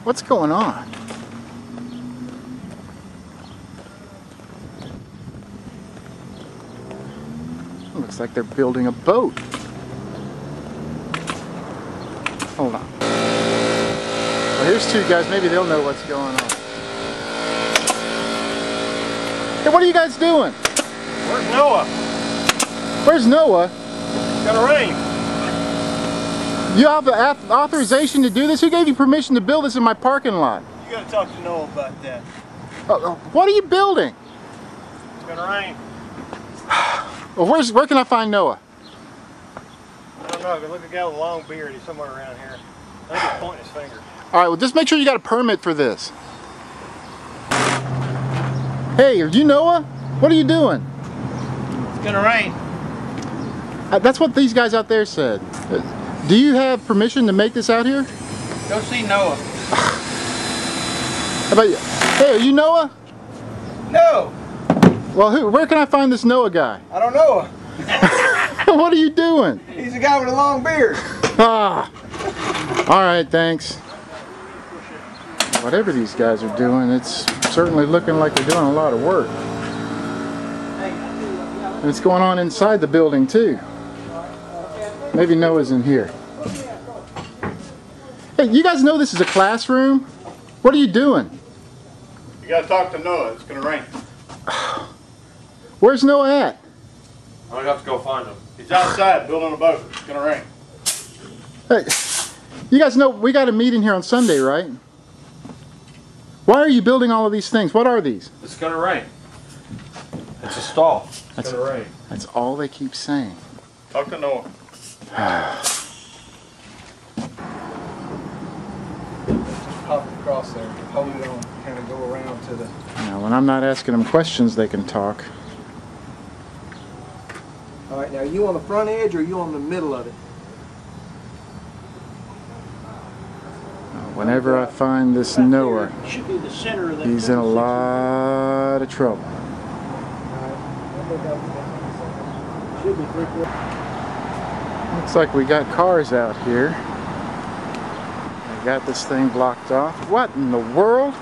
What's going on? Looks like they're building a boat. Hold on. Well, here's two guys. Maybe they'll know what's going on. Hey, what are you guys doing? Where's Noah? Where's Noah? It's gonna rain. You have the authorization to do this? Who gave you permission to build this in my parking lot? You gotta talk to Noah about that. What are you building? It's gonna rain. Well, where can I find Noah? I don't know. Look at the guy with a long beard. He's somewhere around here. I think he's pointing his finger. All right, well, just make sure you got a permit for this. Hey, are you Noah? What are you doing? It's gonna rain. That's what these guys out there said. Do you have permission to make this out here? Go see Noah. How about you? Hey, are you Noah? No. Well, where can I find this Noah guy? I don't know. What are you doing? He's a guy with a long beard. Ah. All right, thanks. Whatever these guys are doing, it's certainly looking like they're doing a lot of work. And it's going on inside the building too. Maybe Noah's in here. Hey, you guys know this is a classroom? What are you doing? You gotta talk to Noah. It's gonna rain. Where's Noah at? I'm gonna have to go find him. He's outside building a boat. It's gonna rain. Hey, you guys know we got a meeting here on Sunday, right? Why are you building all of these things? What are these? It's gonna rain. It's a stall. It's gonna rain. That's all they keep saying. Talk to Noah. Pop across there. Hold it on. Kind of go around to the... Now, when I'm not asking them questions, they can talk. All right, now are you on the front edge or are you on the middle of it? Whenever I find this Noah, Should be the center of that. he's in a lot of trouble. Should be 3/4. Looks like we got cars out here. I got this thing blocked off. What in the world?